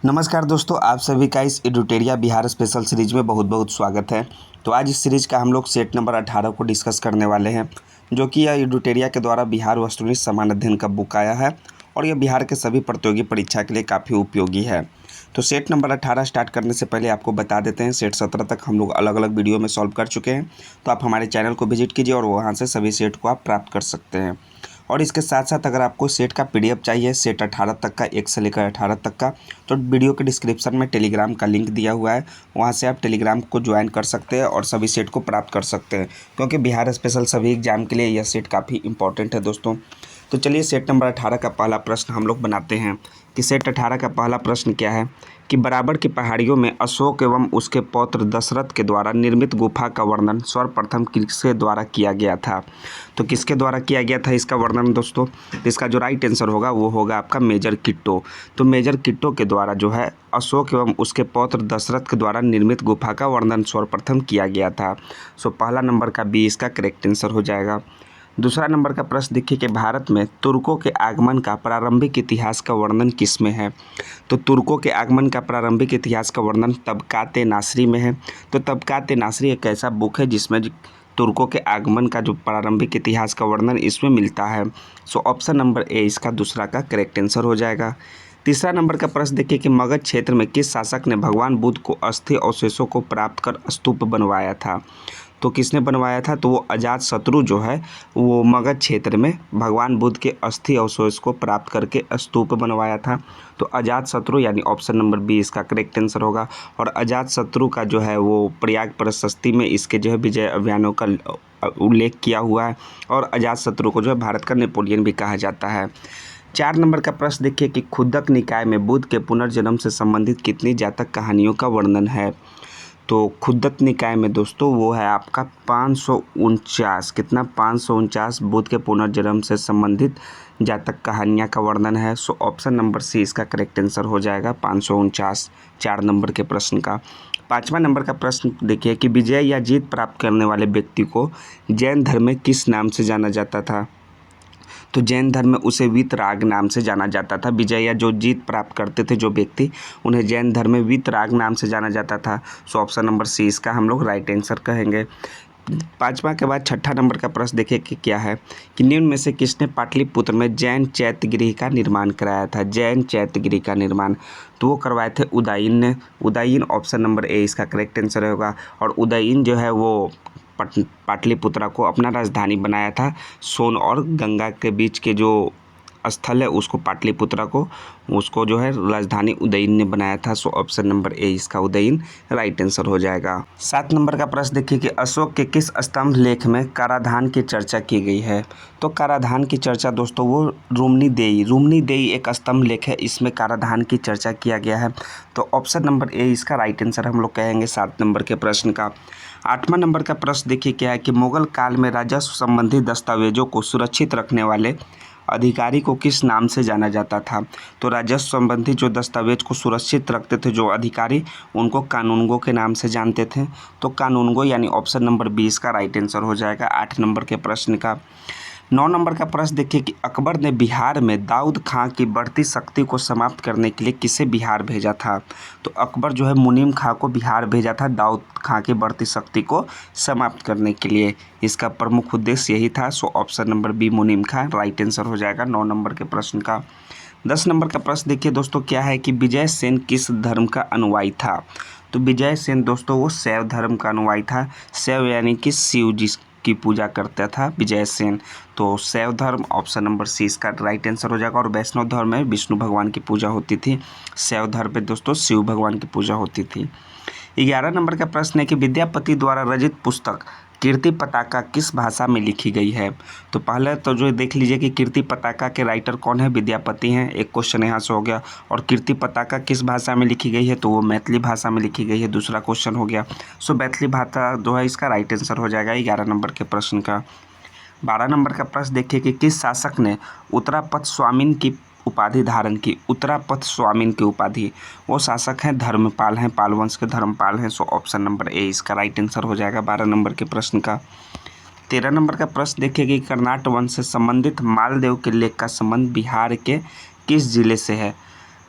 नमस्कार दोस्तों, आप सभी का इस एडुटेरिया बिहार स्पेशल सीरीज में बहुत बहुत स्वागत है। तो आज इस सीरीज का हम लोग सेट नंबर 18 को डिस्कस करने वाले हैं, जो कि यह एडुटेरिया के द्वारा बिहार वस्तुनिष्ठ समान अध्ययन का बुक आया है और यह बिहार के सभी प्रतियोगी परीक्षा के लिए काफ़ी उपयोगी है। तो सेट नंबर 18 स्टार्ट करने से पहले आपको बता देते हैं, सेट 17 तक हम लोग अलग अलग वीडियो में सॉल्व कर चुके हैं। तो आप हमारे चैनल को विजिट कीजिए और वहाँ से सभी सेट को आप प्राप्त कर सकते हैं। और इसके साथ साथ अगर आपको सेट का पीडीएफ चाहिए, सेट 18 तक का, 1 से लेकर 18 तक का, तो वीडियो के डिस्क्रिप्शन में टेलीग्राम का लिंक दिया हुआ है, वहां से आप टेलीग्राम को ज्वाइन कर सकते हैं और सभी सेट को प्राप्त कर सकते हैं, क्योंकि बिहार स्पेशल सभी एग्जाम के लिए यह सेट काफ़ी इंपॉर्टेंट है दोस्तों। तो चलिए सेट नंबर 18 का पहला प्रश्न हम लोग बनाते हैं कि सेट 18 का पहला प्रश्न क्या है कि बराबर की पहाड़ियों में अशोक एवं उसके पौत्र दशरथ के द्वारा निर्मित गुफा का वर्णन सर्वप्रथम किसके द्वारा किया गया था। तो किसके द्वारा किया गया था इसका वर्णन दोस्तों, इसका जो राइट आंसर होगा वो होगा आपका मेजर किट्टो। तो मेजर किट्टो के द्वारा जो है अशोक एवं उसके पौत्र दशरथ के द्वारा निर्मित गुफा का वर्णन सर्वप्रथम किया गया था। सो पहला नंबर का बी इसका करेक्ट आंसर हो जाएगा। दूसरा नंबर का प्रश्न देखिए कि भारत में तुर्कों के आगमन का प्रारंभिक इतिहास का वर्णन किसमें है। तो तुर्कों के आगमन का प्रारंभिक इतिहास का वर्णन तबकात नासरी में है। तो तबकात नासरी एक ऐसा बुक है जिसमें तुर्कों के आगमन का जो प्रारंभिक इतिहास का वर्णन इसमें मिलता है। सो ऑप्शन नंबर ए इसका दूसरा का करेक्ट आंसर हो जाएगा। तीसरा नंबर का प्रश्न देखिए कि मगध क्षेत्र में किस शासक ने भगवान बुद्ध को अस्थि अवशेषों को प्राप्त कर स्तूप बनवाया था। तो किसने बनवाया था, तो वो अजातशत्रु जो है वो मगध क्षेत्र में भगवान बुद्ध के अस्थि अवशेष को प्राप्त करके स्तूप बनवाया था। तो अजातशत्रु यानी ऑप्शन नंबर बी इसका करेक्ट आंसर होगा। और अजातशत्रु का जो है वो प्रयाग प्रशस्ति में इसके जो है विजय अभियानों का उल्लेख किया हुआ है और अजातशत्रु को जो है भारत का नेपोलियन भी कहा जाता है। 4 नंबर का प्रश्न देखिए कि खुद्दक निकाय में बुद्ध के पुनर्जन्म से संबंधित कितनी जातक कहानियों का वर्णन है। तो खुद्दक निकाय में दोस्तों वो है आपका 549, कितना 549 बुद्ध के पुनर्जन्म से संबंधित जातक कहानियाँ का वर्णन है। सो ऑप्शन नंबर सी इसका करेक्ट आंसर हो जाएगा 549 4 नंबर के प्रश्न का। 5वां नंबर का प्रश्न देखिए कि विजय या जीत प्राप्त करने वाले व्यक्ति को जैन धर्म में किस नाम से जाना जाता था। तो जैन धर्म में उसे वीतराग नाम से जाना जाता था। विजय या जो जीत प्राप्त करते थे जो व्यक्ति, उन्हें जैन धर्म में वीतराग नाम से जाना जाता था। सो ऑप्शन नंबर सी इसका हम लोग राइट आंसर कहेंगे। 5वां के बाद 6ठा नंबर का प्रश्न देखिए कि क्या है कि निम्न में से किसने पाटलिपुत्र में जैन चैत्यगृह का निर्माण कराया था। जैन चैत्यगृह का निर्माण तो वो करवाए थे उदयीन ने। उदयीन ऑप्शन नंबर ए इसका करेक्ट आंसर होगा। और उदयीन जो है वो पाटलिपुत्रा को अपना राजधानी बनाया था। सोन और गंगा के बीच के जो स्थल है उसको पाटलिपुत्रा को उसको जो है राजधानी उदयीन ने बनाया था। सो ऑप्शन नंबर ए इसका उदयीन राइट आंसर हो जाएगा। 7 नंबर का प्रश्न देखिए कि अशोक के किस स्तंभ लेख में कराधान की चर्चा की गई है। तो कराधान की चर्चा दोस्तों वो रूमनीदेई एक स्तंभ लेख है, इसमें कराधान की चर्चा किया गया है। तो ऑप्शन नंबर ए इसका राइट आंसर हम लोग कहेंगे 7 नंबर के प्रश्न का। 8वां नंबर का प्रश्न देखिए क्या है कि मुगल काल में राजस्व संबंधी दस्तावेजों को सुरक्षित रखने वाले अधिकारी को किस नाम से जाना जाता था। तो राजस्व संबंधी जो दस्तावेज को सुरक्षित रखते थे जो अधिकारी, उनको कानूनगो के नाम से जानते थे। तो कानूनगो यानी ऑप्शन नंबर 20 का राइट आंसर हो जाएगा 8 नंबर के प्रश्न का। 9 नंबर का प्रश्न देखिए कि अकबर ने बिहार में दाऊद खां की बढ़ती शक्ति को समाप्त करने के लिए किसे बिहार भेजा था। तो अकबर जो है मुनीम खां को बिहार भेजा था दाऊद खां की बढ़ती शक्ति को समाप्त करने के लिए। इसका प्रमुख उद्देश्य यही था। सो ऑप्शन नंबर बी मुनीम खां राइट आंसर हो जाएगा 9 नंबर के प्रश्न का। 10 नंबर का प्रश्न देखिए दोस्तों क्या है कि विजय सेन किस धर्म का अनुयायी था। तो विजय सेन दोस्तों वो शैव धर्म का अनुयायी था। शैव यानी कि शिव जी की पूजा करता था विजय सेन। तो शैव धर्म ऑप्शन नंबर सी इसका राइट आंसर हो जाएगा। और वैष्णव धर्म में विष्णु भगवान की पूजा होती थी, शैव धर्म पे दोस्तों शिव भगवान की पूजा होती थी। 11 नंबर का प्रश्न है कि विद्यापति द्वारा रचित पुस्तक कीर्ति पताका किस भाषा में लिखी गई है। तो पहले तो जो देख लीजिए कि कीर्ति पताका के राइटर कौन है, विद्यापति हैं, एक क्वेश्चन यहाँ से हो गया। और कीर्ति पताका किस भाषा में लिखी गई है, तो वो मैथिली भाषा में लिखी गई है, दूसरा क्वेश्चन हो गया। सो मैथिली भाषा जो है इसका राइट आंसर हो जाएगा 11 नंबर के प्रश्न का। 12 नंबर का प्रश्न देखिए कि किस शासक ने उत्तरापथ स्वामिन की उपाधि धारण की। उत्तरापथ स्वामिन की उपाधि वो शासक हैं धर्मपाल हैं, पाल वंश के धर्मपाल हैं। सो ऑप्शन नंबर ए इसका राइट आंसर हो जाएगा 12 नंबर के प्रश्न का। 13 नंबर का प्रश्न देखिए कि कर्नाट वंश से संबंधित मालदेव के लेख का संबंध बिहार के किस जिले से है।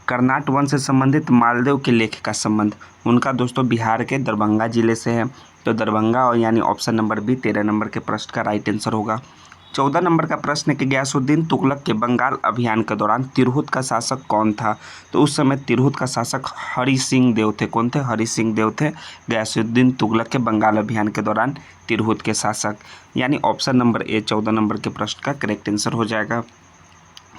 कर्नाट वन से संबंधित मालदेव के लेख का संबंध उनका दोस्तों बिहार के दरभंगा जिले से है। तो दरभंगा और यानी ऑप्शन नंबर बी 13 नंबर के प्रश्न का राइट आंसर होगा। 14 नंबर का प्रश्न है कि गयासुद्दीन तुगलक के बंगाल अभियान के दौरान तिरहुत का शासक कौन था? तो उस समय तिरहुत का शासक हरि सिंह देव थे। कौन थे? हरि सिंह देव थे गयासुद्दीन तुगलक के बंगाल अभियान के दौरान तिरहुत के शासक, यानी ऑप्शन नंबर ए 14 नंबर के प्रश्न का करेक्ट आंसर हो जाएगा।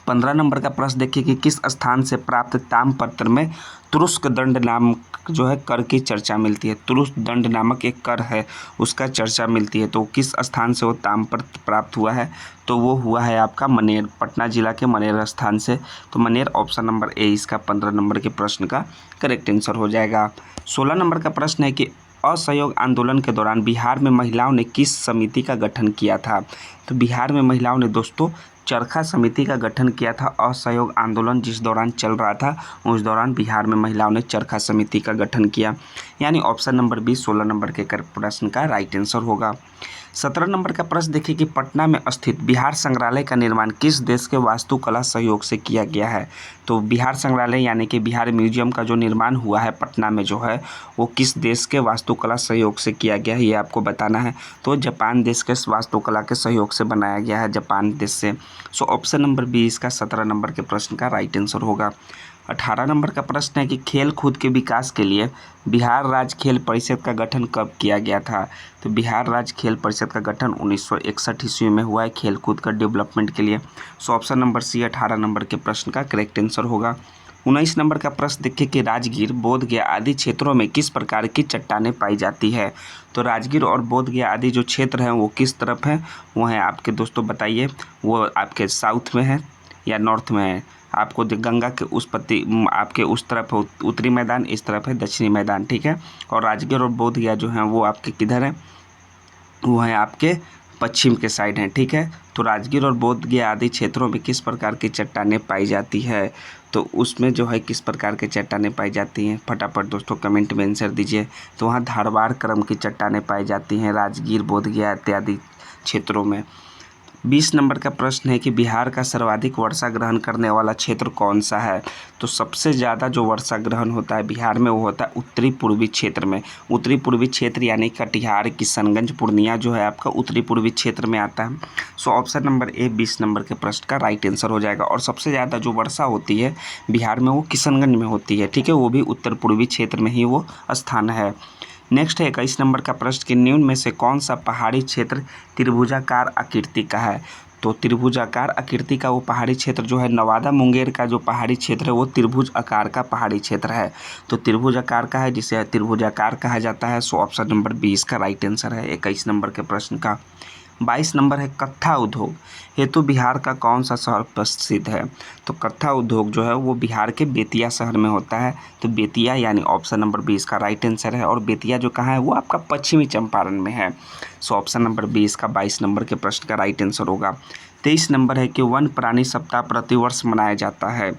15 नंबर का प्रश्न देखिए कि किस स्थान से प्राप्त ताम्रपत्र में तुरुस्क दंड नामक जो है कर की चर्चा मिलती है। तुरुस्क दंड नामक एक कर है, उसका चर्चा मिलती है। तो किस स्थान से वो ताम्रपत्र प्राप्त हुआ है? तो वो हुआ है आपका मनेर, पटना जिला के मनेर स्थान से। तो मनेर ऑप्शन नंबर ए इसका 15 नंबर के प्रश्न का करेक्ट आंसर हो जाएगा। 16 नंबर का प्रश्न है कि असहयोग आंदोलन के दौरान बिहार में महिलाओं ने किस समिति का गठन किया था? तो बिहार में महिलाओं ने दोस्तों चरखा समिति का गठन किया था। असहयोग आंदोलन जिस दौरान चल रहा था उस दौरान बिहार में महिलाओं ने चरखा समिति का गठन किया, यानी ऑप्शन नंबर बी 16 नंबर के प्रश्न का राइट आंसर होगा। 17 नंबर का प्रश्न देखिए कि पटना में स्थित बिहार संग्रहालय का निर्माण किस देश के वास्तुकला सहयोग से किया गया है? तो बिहार संग्रहालय यानी कि बिहार म्यूजियम का जो निर्माण हुआ है पटना में जो है वो किस देश के वास्तुकला सहयोग से किया गया है, ये आपको बताना है। तो जापान देश के वास्तुकला के सहयोग से बनाया गया है, जापान देश से। सो ऑप्शन नंबर बी इसका 17 नंबर के प्रश्न का राइट आंसर होगा। 18 नंबर का प्रश्न है कि खेल कूद के विकास के लिए बिहार राज्य खेल परिषद का गठन कब किया गया था? तो बिहार राज्य खेल परिषद का गठन 1961 ईस्वी में हुआ है खेल कूद का डेवलपमेंट के लिए। सो ऑप्शन नंबर सी 18 नंबर के प्रश्न का करेक्ट आंसर होगा। 19 नंबर का प्रश्न देखिए कि राजगीर, बोधगया आदि क्षेत्रों में किस प्रकार की चट्टानें पाई जाती है? तो राजगीर और बोधगया आदि जो क्षेत्र हैं वो किस तरफ हैं? वो हैं आपके दोस्तों बताइए, वो आपके साउथ में है या नॉर्थ में है? आपको गंगा के उस आपके उस तरफ उत्तरी मैदान, इस तरफ है दक्षिणी मैदान, ठीक है। और राजगीर और बोधगया जो हैं वो आपके किधर हैं? वो हैं आपके पश्चिम के साइड हैं, ठीक है। तो राजगीर और बोधगया आदि क्षेत्रों में किस प्रकार की चट्टानें पाई जाती है? तो उसमें जो है किस प्रकार के चट्टानें पाई जाती हैं, फटाफट दोस्तों कमेंट में आंसर दीजिए। तो वहाँ धारवाड़ क्रम की चट्टानें पाई जाती हैं राजगीर, बोधगया इत्यादि क्षेत्रों में। 20 नंबर का प्रश्न है कि बिहार का सर्वाधिक वर्षा ग्रहण करने वाला क्षेत्र कौन सा है? तो सबसे ज़्यादा जो वर्षा ग्रहण होता है बिहार में वो होता है उत्तरी पूर्वी क्षेत्र में। उत्तरी पूर्वी क्षेत्र यानी कटिहार, किशनगंज, पूर्णिया जो है आपका उत्तरी पूर्वी क्षेत्र में आता है। सो ऑप्शन नंबर ए 20 नंबर के प्रश्न का राइट आंसर हो जाएगा। और सबसे ज़्यादा जो वर्षा होती है बिहार में वो किशनगंज में होती है, ठीक है, वो भी उत्तर पूर्वी क्षेत्र में ही वो स्थान है। नेक्स्ट है 21 नंबर का प्रश्न कि निम्न में से कौन सा पहाड़ी क्षेत्र त्रिभुजाकार आकृति का है? तो त्रिभुजाकार आकृति का वो पहाड़ी क्षेत्र जो है नवादा मुंगेर का जो पहाड़ी क्षेत्र है वो त्रिभुज आकार का पहाड़ी क्षेत्र है। तो त्रिभुज आकार का है जिसे त्रिभुजाकार कहा जाता है। सो ऑप्शन नंबर 20 का राइट आंसर है 21 नंबर के प्रश्न का। 22 नंबर है कत्था उद्योग हेतु बिहार का कौन सा शहर प्रसिद्ध है? तो कत्था उद्योग जो है वो बिहार के बेतिया शहर में होता है। तो बेतिया यानी ऑप्शन नंबर 20 का राइट आंसर है। और बेतिया जो कहाँ है वो आपका पश्चिमी चंपारण में है। सो ऑप्शन नंबर 20 का 22 नंबर के प्रश्न का राइट आंसर होगा। 23 नंबर है कि वन प्राणी सप्ताह प्रतिवर्ष मनाया जाता है।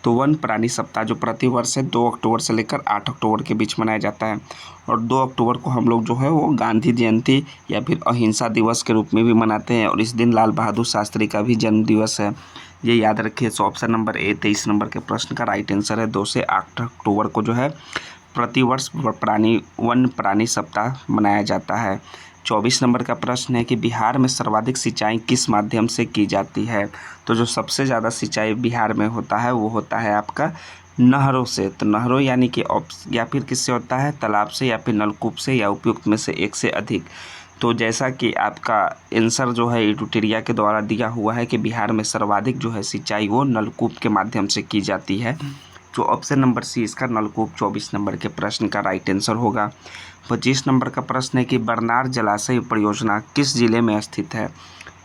तो वन प्राणी सप्ताह जो प्रतिवर्ष है 2 अक्टूबर से लेकर 8 अक्टूबर के बीच मनाया जाता है। और 2 अक्टूबर को हम लोग जो है वो गांधी जयंती या फिर अहिंसा दिवस के रूप में भी मनाते हैं। और इस दिन लाल बहादुर शास्त्री का भी जन्म दिवस है, ये याद रखिए। सो ऑप्शन नंबर ए 23 नंबर के प्रश्न का राइट आंसर है। 2 से 8 अक्टूबर को जो है प्रतिवर्ष वन प्राणी सप्ताह मनाया जाता है। 24 नंबर का प्रश्न है कि बिहार में सर्वाधिक सिंचाई किस माध्यम से की जाती है? तो जो सबसे ज़्यादा सिंचाई बिहार में होता है वो होता है आपका नहरों से। तो नहरों यानी कि या फिर किससे होता है? तालाब से या फिर नलकूप से या उपयुक्त में से एक से अधिक। तो जैसा कि आपका आंसर जो है एडुटेरिया के द्वारा दिया हुआ है कि बिहार में सर्वाधिक जो है सिंचाई वो नलकूप के माध्यम से की जाती है। जो ऑप्शन नंबर सी इसका नलकूप 24 नंबर के प्रश्न का राइट आंसर होगा। 25 नंबर का प्रश्न है कि बरनार जलाशय परियोजना किस जिले में स्थित है?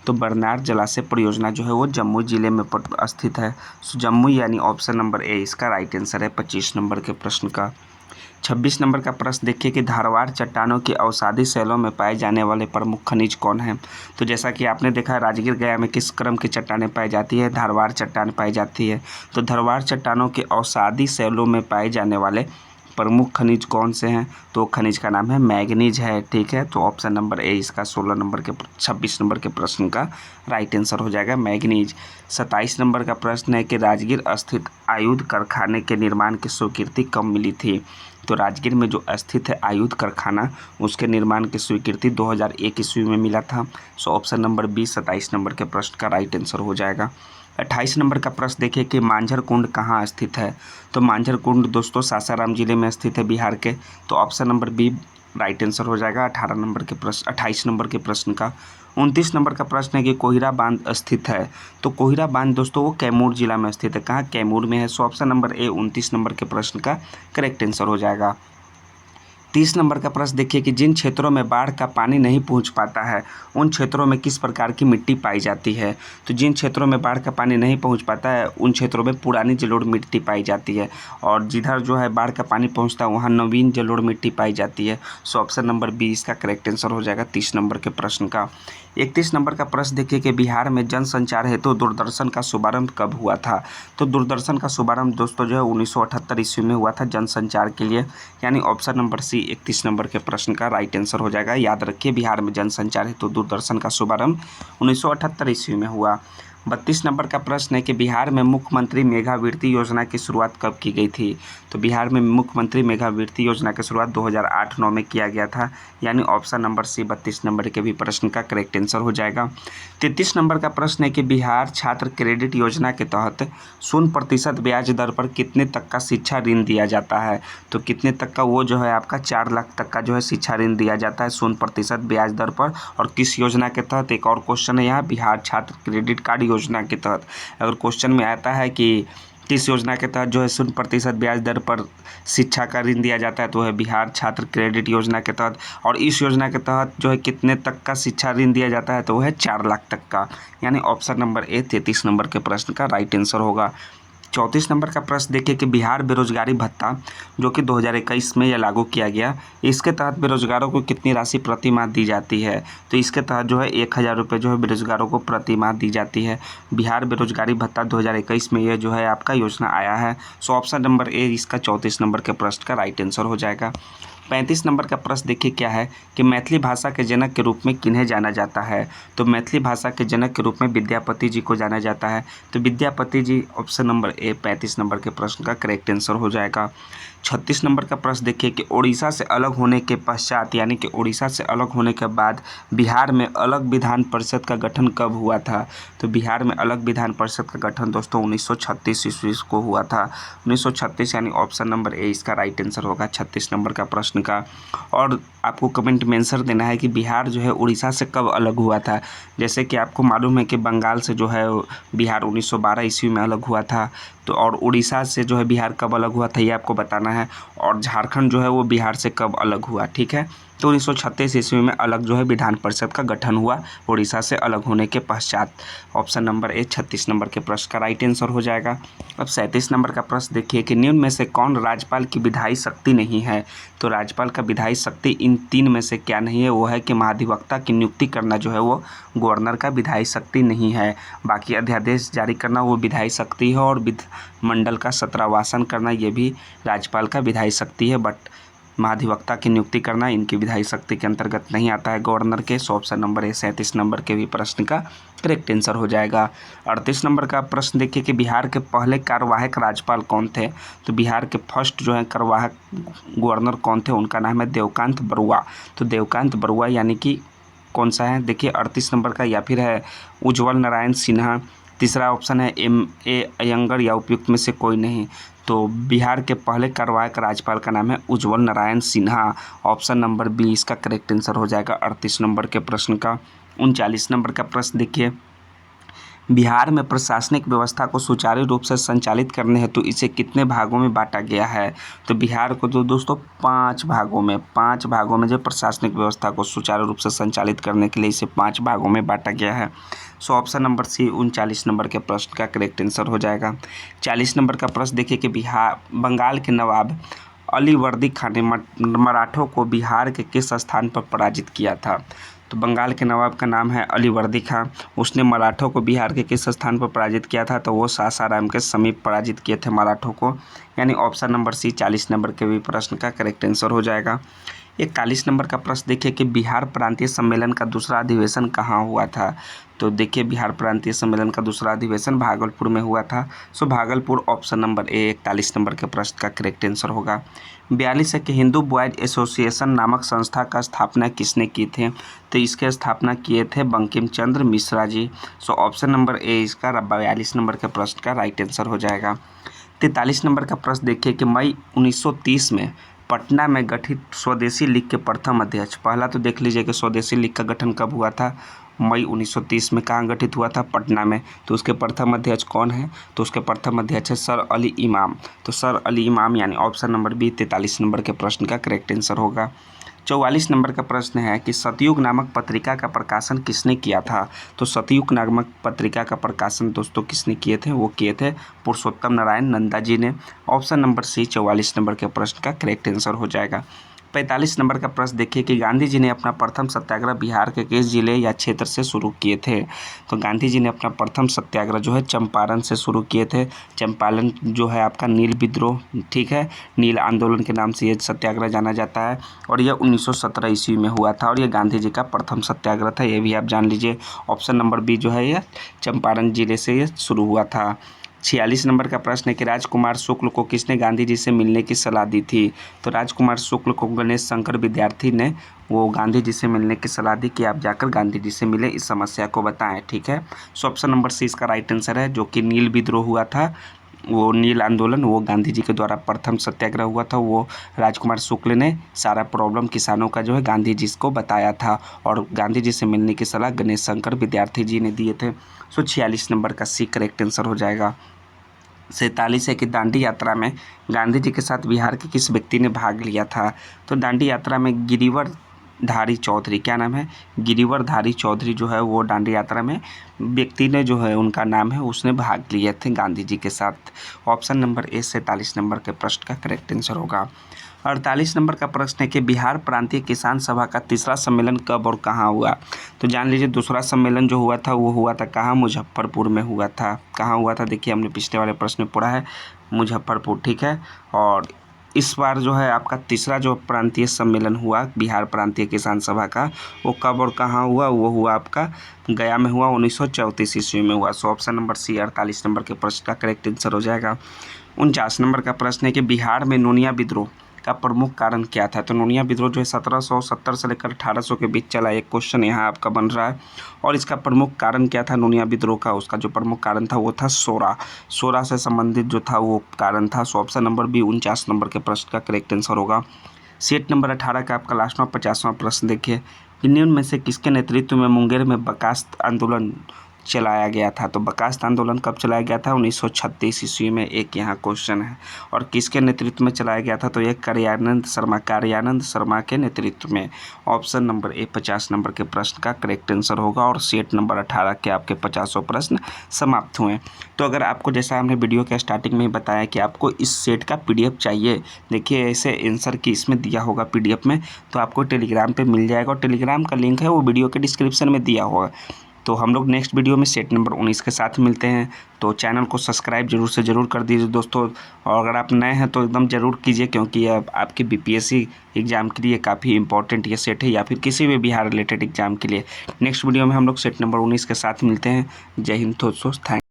तो बरनार जलाशय परियोजना जो है वो जम्मू जिले में स्थित है। जम्मू यानी ऑप्शन नंबर ए इसका राइट आंसर है 25 नंबर के प्रश्न का। 26 नंबर का प्रश्न देखिए कि धारवाड़ चट्टानों की अवसादी शैलों में पाए जाने वाले प्रमुख खनिज कौन हैं? तो जैसा कि आपने देखा राजगीर गया में किस क्रम की चट्टानें पाई जाती है? धारवाड़ चट्टान पाई जाती है। तो धारवाड़ चट्टानों के अवसादी शैलों में पाए जाने वाले प्रमुख खनिज कौन से हैं? तो खनिज का नाम है मैग्नीज है, ठीक है। तो ऑप्शन नंबर ए इसका 26 नंबर के प्रश्न का राइट आंसर हो जाएगा मैग्नीज। 27 नंबर का प्रश्न है कि राजगीर स्थित आयुध कारखाने के निर्माण की स्वीकृति कब मिली थी? तो राजगीर में जो स्थित है आयुध कारखाना, उसके निर्माण की स्वीकृति 2001 ईस्वी में मिला था। सो ऑप्शन नंबर बी 27 नंबर के प्रश्न का राइट आंसर हो जाएगा। 28 नंबर का प्रश्न देखिए कि मांझर कुंड कहाँ स्थित है? तो मांझर कुंड दोस्तों सासाराम जिले में स्थित है बिहार के। तो option number B right answer हो जाएगा 28 नंबर के प्रश्न का। 29 नंबर का प्रश्न है कि कोहिरा बांध स्थित है। तो कोहिरा बांध दोस्तों वो कैमूर जिला में स्थित है। कहाँ? कैमूर में है। सो ऑप्शन नंबर ए 29 नंबर के प्रश्न का करेक्ट आंसर हो जाएगा। 30 नंबर का प्रश्न देखिए कि जिन क्षेत्रों में बाढ़ का पानी नहीं पहुंच पाता है, उन क्षेत्रों में किस प्रकार की मिट्टी पाई जाती है? तो जिन क्षेत्रों में बाढ़ का पानी नहीं पहुंच पाता है, उन क्षेत्रों में पुरानी जलोढ़ मिट्टी पाई जाती है, और जिधर जो है बाढ़ का पानी पहुंचता है वहाँ नवीन जलोढ़ मिट्टी पाई जाती है। सो ऑप्शन नंबर बी इसका करेक्ट आंसर हो जाएगा 30 नंबर के प्रश्न का। 31 नंबर का प्रश्न देखिए कि बिहार में जनसंचार हेतु दूरदर्शन का शुभारंभ कब हुआ था? तो दूरदर्शन का शुभारंभ दोस्तों जो है 1978 ईस्वी में हुआ था जनसंचार के लिए, यानी ऑप्शन नंबर सी 31 नंबर के प्रश्न का राइट आंसर हो जाएगा। याद रखिए बिहार में जनसंचार हेतु दूरदर्शन का शुभारंभ 1978 ईस्वी में हुआ। 32 नंबर का प्रश्न है कि बिहार में मुख्यमंत्री मेधावृत्ति योजना की शुरुआत कब की गई थी? तो बिहार में मुख्यमंत्री मेधावृत्ति योजना की शुरुआत 2008-9 में किया गया था, यानी ऑप्शन नंबर सी 32 नंबर के भी प्रश्न का करेक्ट आंसर हो जाएगा। 33 नंबर का प्रश्न है कि बिहार छात्र क्रेडिट योजना के तहत 0% ब्याज दर पर कितने तक का शिक्षा ऋण दिया जाता है? तो कितने तक का? वो जो है आपका 4 लाख तक का जो है शिक्षा ऋण दिया जाता है 0% ब्याज दर पर। और किस योजना के तहत? एक और क्वेश्चन है यहाँ, बिहार छात्र क्रेडिट कार्ड योजना के तहत। अगर क्वेश्चन में आता है कि किस योजना के तहत जो है 0% ब्याज दर पर शिक्षा का ऋण दिया जाता है, तो है बिहार छात्र क्रेडिट योजना के तहत। और इस योजना के तहत जो है कितने तक का शिक्षा ऋण दिया जाता है? तो वो है 4 लाख तक का, यानी ऑप्शन नंबर ए 33 नंबर के प्रश्न का राइट आंसर होगा। 34 नंबर का प्रश्न देखिए कि बिहार बेरोजगारी भत्ता जो कि 2021 में यह लागू किया गया, इसके तहत बेरोजगारों को कितनी राशि प्रति माह दी जाती है? तो इसके तहत जो है 1000 रुपये जो है बेरोजगारों को प्रति माह दी जाती है। बिहार बेरोजगारी भत्ता 2021 में यह जो है आपका योजना आया है। सो ऑप्शन नंबर ए इसका 34 नंबर के प्रश्न का राइट आंसर हो जाएगा। 35 नंबर का प्रश्न देखिए क्या है कि मैथिली भाषा के जनक के रूप में किन्हें जाना जाता है? तो मैथिली भाषा के जनक के रूप में विद्यापति जी को जाना जाता है। तो विद्यापति जी ऑप्शन नंबर ए 35 नंबर के प्रश्न का करेक्ट आंसर हो जाएगा। 36 नंबर का प्रश्न देखिए कि ओडिशा से अलग होने के पश्चात, यानी कि ओडिशा से अलग होने के बाद बिहार में अलग विधान परिषद का गठन कब हुआ था? तो बिहार में अलग विधान परिषद का गठन दोस्तों 1936 ईस्वी को हुआ था। 1936 यानी ऑप्शन नंबर ए इसका राइट आंसर होगा 36 नंबर का प्रश्न का। और आपको कमेंट में आंसर देना है कि बिहार जो है उड़ीसा से कब अलग हुआ था। जैसे कि आपको मालूम है कि बंगाल से जो है बिहार 1912 ईस्वी में अलग हुआ था, तो और उड़ीसा से जो है बिहार कब अलग हुआ था ये आपको बताना है। और झारखंड जो है वो बिहार से कब अलग हुआ, ठीक है। तो 1936 ईस्वी में अलग जो है विधान परिषद का गठन हुआ उड़ीसा से अलग होने के पश्चात। ऑप्शन नंबर ए 36 नंबर के प्रश्न का राइट आंसर हो जाएगा। अब 37 नंबर का प्रश्न देखिए कि निम्न में से कौन राज्यपाल की विधायी शक्ति नहीं है? तो राज्यपाल का विधायी शक्ति इन 3 में से क्या नहीं है? वो है कि महाधिवक्ता की नियुक्ति करना जो है वो गवर्नर का विधायी शक्ति नहीं है। बाकी अध्यादेश जारी करना वो विधायी शक्ति है, और विधिमंडल का सत्रावासन करना ये भी राज्यपाल का विधायी शक्ति है, बट महाधिवक्ता की नियुक्ति करना इनकी विधायी शक्ति के अंतर्गत नहीं आता है गवर्नर के। सो ऑप्शन नंबर ए 37 नंबर के भी प्रश्न का करेक्ट आंसर हो जाएगा। 38 नंबर का प्रश्न देखिए कि बिहार के पहले कार्यवाहक राज्यपाल कौन थे? तो बिहार के फर्स्ट जो है कार्यवाहक गवर्नर कौन थे? उनका नाम है देवकांत बरुआ। तो देवकांत बरुआ यानी कि कौन सा है देखिए 38 नंबर का, या फिर है उज्ज्वल नारायण सिन्हा, तीसरा ऑप्शन है M.A. अयंगर, या उपयुक्त में से कोई नहीं। तो बिहार के पहले कार्यवाहक राज्यपाल का नाम है Ujjwal Narayan Sinha. Option number B इसका करेक्ट आंसर हो जाएगा 38 नंबर के प्रश्न का। 39 नंबर का प्रश्न देखिए, बिहार में प्रशासनिक व्यवस्था को सुचारू रूप से संचालित करने हेतु इसे कितने भागों में बांटा गया है? तो बिहार को तो दोस्तों 5 भागों में जो प्रशासनिक व्यवस्था को सुचारू रूप से संचालित करने के लिए इसे 5 भागों में बांटा गया है। So option number C 39 number के प्रश्न का करेक्ट आंसर हो जाएगा। 40 नंबर का प्रश्न देखिए कि बंगाल के नवाब अली वर्दी खान ने मराठों को बिहार के किस स्थान पर पराजित किया था? तो बंगाल के नवाब का नाम है अलीवर्दी खां। उसने मराठों को बिहार के किस स्थान पर पराजित किया था? तो वो सासाराम के समीप पराजित किए थे मराठों को, यानी ऑप्शन नंबर सी 40 नंबर के भी प्रश्न का करेक्ट आंसर हो जाएगा। 41 नंबर का प्रश्न देखिए कि बिहार प्रांतीय सम्मेलन का दूसरा अधिवेशन कहाँ हुआ था? तो देखिए बिहार प्रांतीय सम्मेलन का दूसरा अधिवेशन भागलपुर में हुआ था। So Bhagalpur option number A 41 number के प्रश्न का करेक्ट आंसर होगा। 42 है कि हिंदू बॉयज एसोसिएशन नामक संस्था का स्थापना किसने की थे? तो इसके स्थापना किए थे बंकिम चंद्र मिश्रा जी। सो ऑप्शन नंबर ए इसका 42 नंबर के प्रश्न का राइट आंसर हो जाएगा। 43 नंबर का प्रश्न देखिए कि मई 1930 में पटना में गठित स्वदेशी लीग के प्रथम अध्यक्ष, पहला तो देख लीजिए कि स्वदेशी लीग का गठन कब हुआ था? मई 1930 में कहाँ गठित हुआ था? पटना में। तो उसके प्रथम अध्यक्ष कौन है? तो उसके प्रथम अध्यक्ष है सर अली इमाम। तो सर अली इमाम यानी ऑप्शन नंबर बी 43 नंबर के प्रश्न का करेक्ट आंसर होगा। 44 नंबर का प्रश्न है कि सतयुग नामक पत्रिका का प्रकाशन किसने किया था? तो सतयुग नामक पत्रिका का प्रकाशन दोस्तों किसने किए थे? वो किए थे पुरुषोत्तम नारायण नंदा जी ने। ऑप्शन नंबर सी 44 नंबर के प्रश्न का करेक्ट आंसर हो जाएगा। 45 नंबर का प्रश्न देखिए कि गांधी जी ने अपना प्रथम सत्याग्रह बिहार के किस जिले या क्षेत्र से शुरू किए थे? तो गांधी जी ने अपना प्रथम सत्याग्रह जो है चंपारण से शुरू किए थे। चंपारण जो है आपका नील विद्रोह, ठीक है, नील आंदोलन के नाम से ये सत्याग्रह जाना जाता है और यह 1917 ईस्वी में हुआ था और ये गांधी जी का प्रथम सत्याग्रह था, ये भी आप जान लीजिए। ऑप्शन नंबर बी जो है यह चंपारण जिले से ये शुरू हुआ था। 46 नंबर का प्रश्न है कि राजकुमार शुक्ल को किसने गांधी जी से मिलने की सलाह दी थी? तो राजकुमार शुक्ल को गणेश शंकर विद्यार्थी ने वो गांधी जी से मिलने की सलाह दी कि आप जाकर गांधी जी से मिले, इस समस्या को बताएं, ठीक है। सो ऑप्शन नंबर सी इसका राइट आंसर है, जो कि नील विद्रोह हुआ था, वो नील आंदोलन, वो गांधी जी के द्वारा प्रथम सत्याग्रह हुआ था। वो राजकुमार शुक्ल ने सारा प्रॉब्लम किसानों का जो है गांधी जी को बताया था और गांधी जी से मिलने की सलाह गणेश शंकर विद्यार्थी जी ने दिए थे। सो 46 नंबर का सी करेक्ट आंसर हो जाएगा। 47 है कि दांडी यात्रा में गांधी जी के साथ बिहार के किस व्यक्ति ने भाग लिया था? तो दांडी यात्रा में गिरिवरधारी चौधरी, क्या नाम है? गिरिवरधारी चौधरी जो है वो दांडी यात्रा में व्यक्ति ने जो है उनका नाम है, उसने भाग लिए थे गांधी जी के साथ। ऑप्शन नंबर ए 47 नंबर के प्रश्न का करेक्ट आंसर होगा। 48 नंबर का प्रश्न है कि बिहार प्रांतीय किसान सभा का तीसरा सम्मेलन कब और कहाँ हुआ? तो जान लीजिए दूसरा सम्मेलन जो हुआ था वो हुआ था कहाँ? मुजफ्फरपुर में हुआ था। कहाँ हुआ था? देखिए हमने पिछले वाले प्रश्न में पढ़ा है, मुजफ्फरपुर, ठीक है। और इस बार जो है आपका तीसरा जो प्रांतीय सम्मेलन हुआ बिहार प्रांतीय किसान सभा का, वो कब और कहाँ हुआ? वो हुआ आपका गया में हुआ, 1934 ईस्वी में हुआ। So option number C 48 number के प्रश्न का करेक्ट आंसर हो जाएगा। 49 नंबर का प्रश्न है कि बिहार में नोनिया विद्रोह का प्रमुख कारण क्या था? तो नोनिया विद्रोह जो है 1770 से लेकर 1800 के बीच चला। एक क्वेश्चन यहाँ आपका बन रहा है और इसका प्रमुख कारण क्या था नोनिया विद्रोह का? उसका जो प्रमुख कारण था वो था सोरा से संबंधित जो था वो कारण था। So option number B 49 number के प्रश्न का करेक्ट आंसर होगा। सेट नंबर 18 का आपका लास्टवां 50वां प्रश्न देखिए, निम्न में से किसके नेतृत्व में मुंगेर में बर्खास्त आंदोलन चलाया गया था? तो बर्खास्त आंदोलन कब चलाया गया था? 1936 ईस्वी में। एक यहाँ क्वेश्चन है और किसके नेतृत्व में चलाया गया था? तो ये कार्यानंद शर्मा के नेतृत्व में। ऑप्शन नंबर ए 50 नंबर के प्रश्न का करेक्ट आंसर होगा और सेट नंबर 18 के आपके 50 प्रश्न समाप्त हुए। तो अगर आपको जैसा हमने वीडियो के स्टार्टिंग में ही बताया कि आपको इस सेट का PDF चाहिए, देखिए ऐसे आंसर की इसमें दिया होगा PDF में, तो आपको टेलीग्राम पे मिल जाएगा और टेलीग्राम का लिंक है वो वीडियो के डिस्क्रिप्शन में दिया होगा। तो हम लोग नेक्स्ट वीडियो में सेट नंबर 19 के साथ मिलते हैं। तो चैनल को सब्सक्राइब जरूर से ज़रूर कर दीजिए दोस्तों, और अगर आप नए हैं तो एकदम ज़रूर कीजिए, क्योंकि यह आपके BPSC एग्ज़ाम के लिए काफ़ी इंपॉर्टेंट ये सेट है, या फिर किसी भी बिहार रिलेटेड एग्ज़ाम के लिए। नेक्स्ट वीडियो में हम लोग सेट नंबर 19 के साथ मिलते हैं। जय हिंद दोस्तों, थैंक